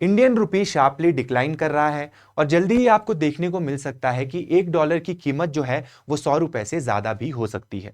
Indian rupee sharply decline कर रहा है और जल्दी ही आपको देखने को मिल सकता है कि $1 की कीमत जो है वो ₹100 से ज्यादा भी हो सकती है।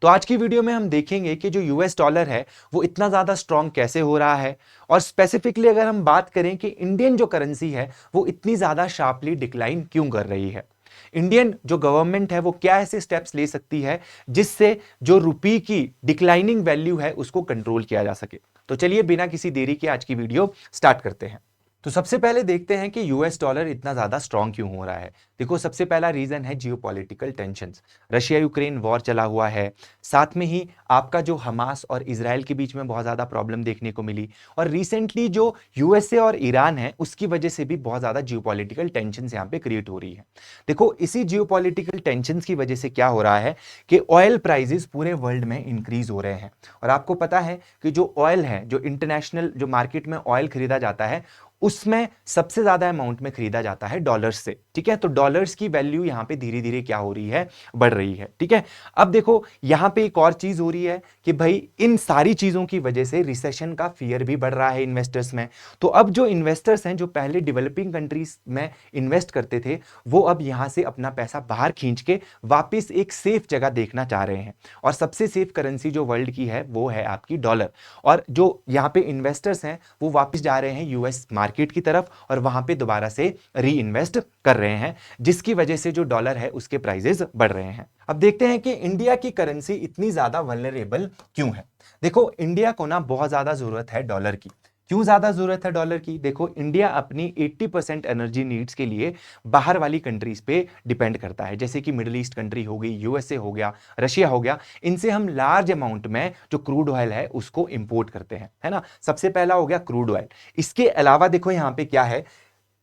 तो आज की वीडियो में हम देखेंगे कि जो यूएस डॉलर है वो इतना ज्यादा स्ट्रांग कैसे हो रहा है, और स्पेसिफिकली अगर हम बात करें कि इंडियन जो करेंसी है वो इतनी ज्यादा शार्पली डिक्लाइन क्यों कर रही है। इंडियन जो गवर्नमेंट है वो क्या ऐसे स्टेप्स ले सकती है जिससे जो रुपी की डिक्लाइनिंग वैल्यू है उसको कंट्रोल किया जा सके। तो चलिए बिना किसी देरी के आज की वीडियो स्टार्ट करते हैं। तो सबसे पहले देखते हैं कि यूएस डॉलर इतना ज्यादा स्ट्रांग क्यों हो रहा है। देखो, सबसे पहला रीजन है geopolitical tensions. Russia Ukraine war चला हुआ है, साथ में ही आपका जो हमास और इजराइल के बीच में बहुत ज्यादा प्रॉब्लम देखने को मिली, और रिसेंटली जो यूएसए और ईरान है उसकी वजह से भी बहुत ज्यादा जियोपॉलिटिकल टेंशंस यहाँ पे क्रिएट हो रही है। देखो, इसी जियोपॉलिटिकल टेंशंस की वजह से क्या हो रहा है कि ऑयल प्राइसेस पूरे वर्ल्ड में इंक्रीज हो रहे हैं। और आपको पता है कि जो ऑयल है, जो इंटरनेशनल जो मार्केट में ऑयल खरीदा जाता है उसमें सबसे ज्यादा अमाउंट में खरीदा जाता है डॉलर्स से। ठीक है, तो डॉलर्स की वैल्यू यहां पे धीरे धीरे क्या हो रही है, बढ़ रही है। ठीक है, अब देखो यहां पे एक और चीज हो रही है कि भाई इन सारी चीजों की वजह से रिसेशन का फियर भी बढ़ रहा है इन्वेस्टर्स में। तो अब जो इन्वेस्टर्स हैं जो पहले डेवलपिंग कंट्रीज में इन्वेस्ट करते थे वो अब यहां से अपना पैसा बाहर खींच के वापिस एक सेफ जगह देखना चाह रहे हैं। और सबसे सेफ करेंसी जो वर्ल्ड की है वो है आपकी डॉलर। और जो यहां पे इन्वेस्टर्स हैं वो वापिस जा रहे हैं यूएस मार्केट की तरफ और वहां पे दोबारा से री इन्वेस्ट कर रहे हैं, जिसकी वजह से जो डॉलर है उसके प्राइसेस बढ़ रहे हैं। अब देखते हैं कि इंडिया की करेंसी इतनी ज्यादा वल्नरेबल क्यों है। देखो, इंडिया को ना बहुत ज्यादा जरूरत है डॉलर की। क्यों ज्यादा जरूरत है डॉलर की? देखो, इंडिया अपनी 80% एनर्जी नीड्स के लिए बाहर वाली कंट्रीज पे डिपेंड करता है, जैसे कि मिडिल ईस्ट कंट्री हो गई, यूएसए हो गया, रशिया हो गया। इनसे हम लार्ज अमाउंट में जो क्रूड ऑयल है उसको इंपोर्ट करते हैं, है ना। सबसे पहला हो गया क्रूड ऑयल। इसके अलावा देखो यहां पे क्या है,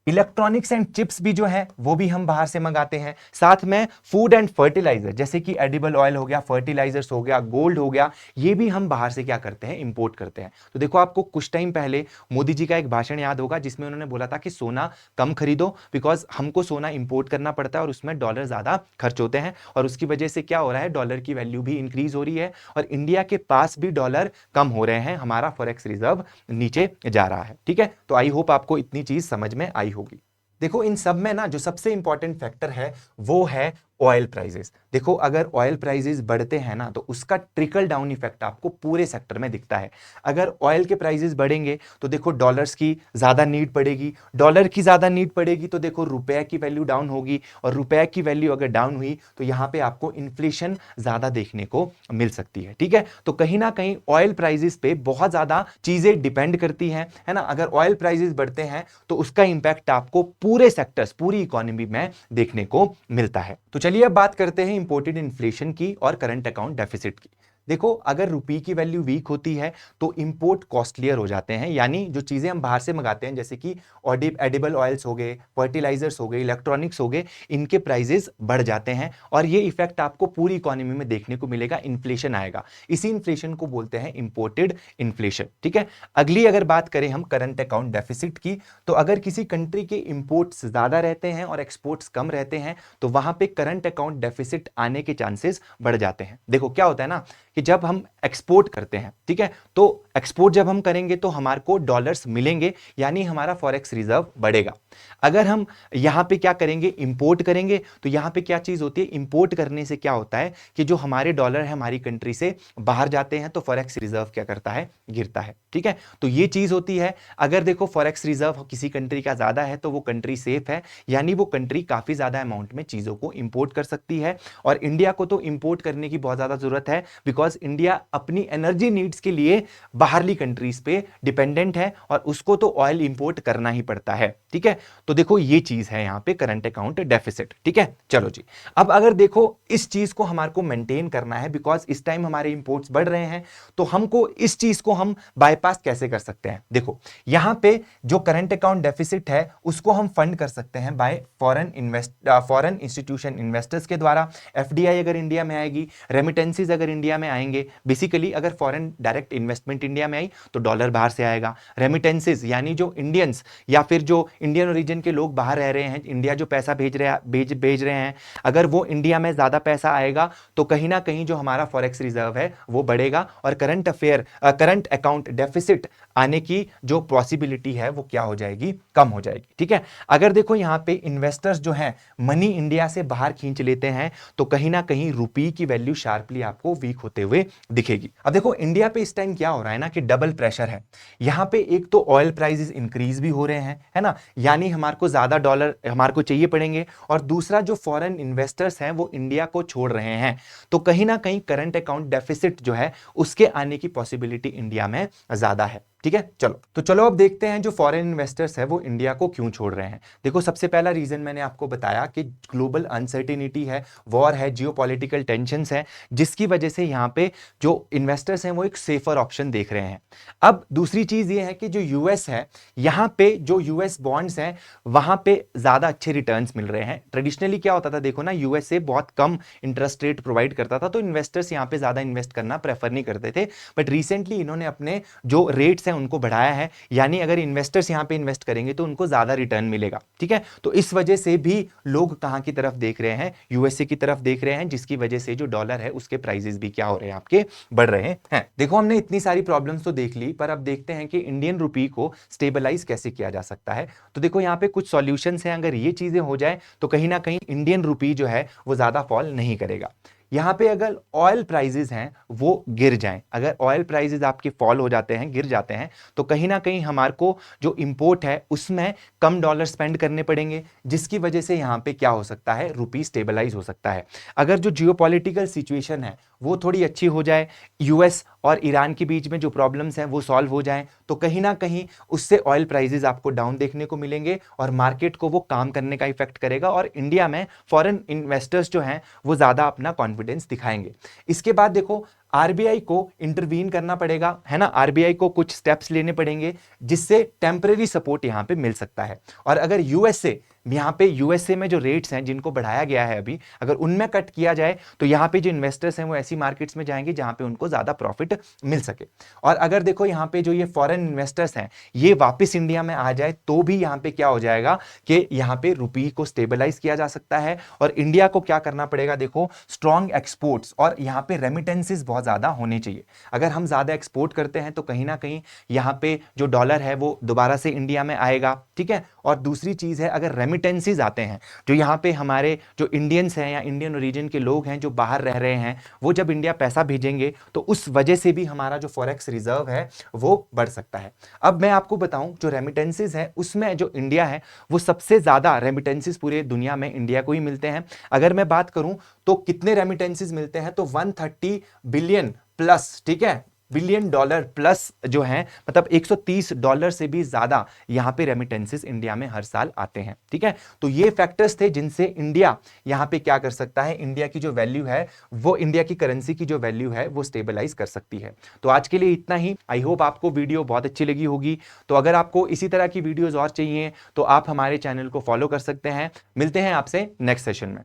इलेक्ट्रॉनिक्स एंड चिप्स भी जो है वो भी हम बाहर से मंगाते हैं। साथ में फूड एंड फर्टिलाइजर जैसे कि एडिबल ऑयल हो गया, फर्टिलाइजर्स हो गया, गोल्ड हो गया, ये भी हम बाहर से क्या करते हैं, इंपोर्ट करते हैं। तो देखो, आपको कुछ टाइम पहले मोदी जी का एक भाषण याद होगा जिसमें उन्होंने बोला था कि सोना कम खरीदो, बिकॉज हमको सोना इंपोर्ट करना पड़ता है और उसमें डॉलर ज्यादा खर्च होते हैं। और उसकी वजह से क्या हो रहा है, डॉलर की वैल्यू भी इंक्रीज हो रही है और इंडिया के पास भी डॉलर कम हो रहे हैं, हमारा फॉरेक्स रिजर्व नीचे जा रहा है। ठीक है, तो आई होप आपको इतनी चीज समझ में आई होगी। देखो, इन सब में ना जो सबसे इंपॉर्टेंट फैक्टर है वो है ऑयल प्राइसेस। देखो, अगर ऑयल प्राइसेस बढ़ते हैं ना तो उसका ट्रिकल डाउन इफेक्ट आपको पूरे सेक्टर में दिखता है। अगर ऑयल के प्राइसेस बढ़ेंगे तो देखो डॉलर्स की ज्यादा नीड पड़ेगी, डॉलर की ज्यादा नीड पड़ेगी तो देखो रुपए की वैल्यू डाउन होगी, और रुपए की वैल्यू अगर डाउन हुई तो यहां पे आपको इन्फ्लेशन ज्यादा देखने को मिल सकती है। ठीक है, तो कहीं ना कहीं ऑयल प्राइसेस पे बहुत ज्यादा चीजें डिपेंड करती हैं, है ना। अगर ऑयल प्राइसेस बढ़ते हैं तो उसका इंपैक्ट आपको पूरे सेक्टर्स, पूरी इकोनॉमी में देखने को मिलता है। तो चलिए अब बात करते हैं इंपोर्टेड इन्फ्लेशन की और करंट अकाउंट डेफिसिट की। देखो, अगर रुपये की वैल्यू वीक होती है तो इंपोर्ट कॉस्टलियर हो जाते हैं, यानी जो चीजें हम बाहर से मंगाते हैं जैसे कि एडिबल ऑयल्स हो गए, फर्टिलाइजर्स हो गए, इलेक्ट्रॉनिक्स हो गए, इनके प्राइसेस बढ़ जाते हैं और ये इफेक्ट आपको पूरी इकोनॉमी में देखने को मिलेगा, इन्फ्लेशन आएगा। इसी इन्फ्लेशन को बोलते हैं इंपोर्टेड इन्फ्लेशन। ठीक है, अगली अगर बात करें हम करंट अकाउंट डेफिसिट की, तो अगर किसी कंट्री के इंपोर्ट्स ज्यादा रहते हैं और एक्सपोर्ट्स कम रहते हैं तो वहां पे करंट अकाउंट डेफिसिट आने के चांसेस बढ़ जाते हैं। देखो क्या होता है ना कि जब हम एक्सपोर्ट करते हैं, ठीक है, तो एक्सपोर्ट जब हम करेंगे तो हमारे को डॉलर्स मिलेंगे, यानी हमारा फॉरेक्स रिजर्व बढ़ेगा। अगर हम यहां पे क्या करेंगे, इंपोर्ट करेंगे, तो यहां पे क्या चीज होती है, इंपोर्ट करने से क्या होता है कि जो हमारे डॉलर है हमारी कंट्री से बाहर जाते हैं तो फॉरेक्स रिजर्व क्या करता है, गिरता है। ठीक है, तो ये चीज होती है। अगर देखो फॉरेक्स रिजर्व किसी कंट्री का ज्यादा है तो वो कंट्री सेफ है, यानी वो कंट्री काफी ज्यादा अमाउंट में चीजों को इंपोर्ट कर सकती है। और इंडिया को तो इंपोर्ट करने की बहुत ज्यादा जरूरत है, बिकॉज इंडिया अपनी एनर्जी नीड्स के लिए बाहरली कंट्रीज पे डिपेंडेंट है और उसको तो ऑयल इंपोर्ट करना ही पड़ता है। ठीक है, तो देखो ये चीज है यहां पे करंट अकाउंट डेफिसिट। ठीक है, चलो जी, अब अगर देखो इस चीज को हमारे को मेंटेन करना है, बिकॉज इस टाइम हमारे इंपोर्ट्स बढ़ रहे हैं, तो हमको इस चीज को हम बाईपास कैसे कर सकते हैं। देखो यहां पे जो करंट अकाउंट डेफिसिट है उसको हम फंड कर सकते हैं बाय फॉरेन इंस्टीट्यूशन इन्वेस्टर्स के द्वारा। एफडीआई अगर इंडिया में आएगी, रेमिटेंसीज अगर इंडिया में आएंगे, बेसिकली अगर फॉरेन डायरेक्ट इन्वेस्टमेंट इंडिया में आई तो डॉलर बाहर से आएगा। रेमिटेंसीज यानी जो इंडियंस या फिर जो इंडियन ओरिजिन के लोग बाहर रह रहे हैं, इंडिया जो पैसा भेज रहे हैं, अगर वो इंडिया में ज्यादा पैसा आएगा तो कहीं ना कहीं जो हमारा फॉरेक्स रिजर्व है वो बढ़ेगा और करंट अकाउंट डेफिसिट आने की जो पॉसिबिलिटी है वो क्या हो जाएगी, कम हो जाएगी। ठीक है, अगर देखो यहाँ पे इन्वेस्टर्स जो हैं मनी इंडिया से बाहर खींच लेते हैं तो कहीं ना कहीं रुपी की वैल्यू शार्पली आपको वीक होते हुए दिखेगी। अब देखो इंडिया पे इस टाइम क्या हो रहा है ना कि डबल प्रेशर है। यहाँ पे एक तो ऑयल प्राइसेस इंक्रीज भी हो रहे हैं, है ना, यानी हमारे को ज्यादा डॉलर हमारे को चाहिए पड़ेंगे, और दूसरा जो फॉरेन इन्वेस्टर्स हैं वो इंडिया को छोड़ रहे हैं, तो कहीं ना कहीं करंट अकाउंट डेफिसिट जो है उसके आने की पॉसिबिलिटी इंडिया में ज्यादा है। ठीक है, चलो अब देखते हैं जो फॉरेन इन्वेस्टर्स है वो इंडिया को क्यों छोड़ रहे हैं। देखो सबसे पहला रीजन मैंने आपको बताया कि ग्लोबल अनसर्टेनिटी है, वॉर है, जियोपॉलिटिकल टेंशंस है, जिसकी वजह से यहाँ पे जो इन्वेस्टर्स हैं वो एक सेफर ऑप्शन देख रहे हैं। अब दूसरी चीज ये है कि जो यूएस है, यहाँ पे जो यूएस बॉन्ड्स हैं वहां पे ज्यादा अच्छे रिटर्न्स मिल रहे हैं। ट्रेडिशनली क्या होता था, देखो ना, यूएसए बहुत कम इंटरेस्ट रेट प्रोवाइड करता था, तो इन्वेस्टर्स यहाँ पे ज्यादा इन्वेस्ट करना प्रेफर नहीं करते थे, बट रिसेंटली इन्होंने अपने जो रेट्स हैं उनको बढ़ाया है, यानी अगर इन्वेस्टर्स यहां पे इन्वेस्ट करेंगे तो उनको ज्यादा रिटर्न मिलेगा। ठीक है, तो इस वजह से भी लोग कहां की तरफ देख रहे हैं, यूएसए की तरफ देख रहे हैं, जिसकी वजह से जो डॉलर है उसके प्राइसेस भी क्या हो रहे हैं, आपके बढ़ रहे हैं। देखो हमने इतनी सारी प्रॉब्लम्स तो देख ली, पर अब देखते हैं कि इंडियन रुपी को स्टेबलाइज कैसे किया जा सकता है। तो देखो यहां पे कुछ सॉल्यूशंस हैं, अगर ये चीजें हो जाए तो कहीं ना कहीं इंडियन रुपी जो है वो ज्यादा फॉल नहीं करेगा। यहां पे अगर ऑयल प्राइसेस हैं वो गिर जाएं, अगर ऑयल प्राइसेस आपके फॉल हो जाते हैं, गिर जाते हैं, तो कहीं ना कहीं हमारे को जो इंपोर्ट है उसमें कम डॉलर स्पेंड करने पड़ेंगे, जिसकी वजह से यहां पे क्या हो सकता है, रुपी स्टेबलाइज हो सकता है। अगर जो जियोपॉलिटिकल सिचुएशन है वो थोड़ी अच्छी हो जाए, यूएस और ईरान के बीच में जो प्रॉब्लम्स हैं वो सॉल्व हो जाएं, तो कहीं ना कहीं उससे ऑयल प्राइसेस आपको डाउन देखने को मिलेंगे और मार्केट को वो काम करने का इफेक्ट करेगा, और इंडिया में फॉरेन इन्वेस्टर्स जो हैं वो ज्यादा अपना कॉन्फिडेंस दिखाएंगे। इसके बाद देखो आरबीआई को इंटरवीन करना पड़ेगा, है ना, आरबीआई को कुछ स्टेप्स लेने पड़ेंगे जिससे टेम्परेरी सपोर्ट यहां पे मिल सकता है। और अगर यूएसए में जो रेट्स हैं जिनको बढ़ाया गया है अभी, अगर उनमें कट किया जाए तो यहां पे जो इन्वेस्टर्स हैं वो ऐसी मार्केट्स में जाएंगे जहां पे उनको ज्यादा प्रॉफिट मिल सके। और अगर देखो यहां पे जो ये फॉरेन इन्वेस्टर्स हैं ये वापस इंडिया में आ जाए तो भी यहां पे क्या हो जाएगा कि यहां पे रुपी को स्टेबलाइज किया जा सकता है, और इंडिया को क्या करना पड़ेगा, देखो स्ट्रॉन्ग एक्सपोर्ट्स और यहां पे रेमिटेंसेस बहुत ज्यादा होने चाहिए। अगर हम ज्यादा एक्सपोर्ट करते हैं तो कहीं ना कहीं यहां पे जो डॉलर है वो दोबारा से इंडिया में आएगा। ठीक है, और दूसरी चीज है अगर रेमिटेंसेस आते हैं, जो यहां पे हमारे जो इंडियंस हैं या इंडियन ओरिजिन के लोग हैं जो बाहर रह रहे हैं, वो जब इंडिया पैसा भेजेंगे तो उस वजह से भी हमारा जो फॉरेक्स रिजर्व है वो बढ़ सकता है। अब मैं आपको बताऊं जो रेमिटेंसेस है उसमें जो इंडिया है वो सबसे ज्यादा रेमिटेंसेस पूरे दुनिया में इंडिया को ही मिलते हैं। अगर मैं बात करूं तो कितने रेमिटेंसेस मिलते हैं, तो 130 बिलियन प्लस, ठीक है, बिलियन डॉलर प्लस जो है, मतलब $130 से भी ज्यादा यहां पे रेमिटेंसेस इंडिया में हर साल आते हैं। ठीक है, तो ये फैक्टर्स थे जिनसे इंडिया यहां पे क्या कर सकता है, इंडिया की जो वैल्यू है वो, इंडिया की करेंसी की जो वैल्यू है वो स्टेबलाइज कर सकती है। तो आज के लिए इतना ही। आई होप आपको वीडियो बहुत अच्छी लगी होगी। तो अगर आपको इसी तरह की वीडियोज और चाहिए तो आप हमारे चैनल को फॉलो कर सकते हैं। मिलते हैं आपसे नेक्स्ट सेशन में।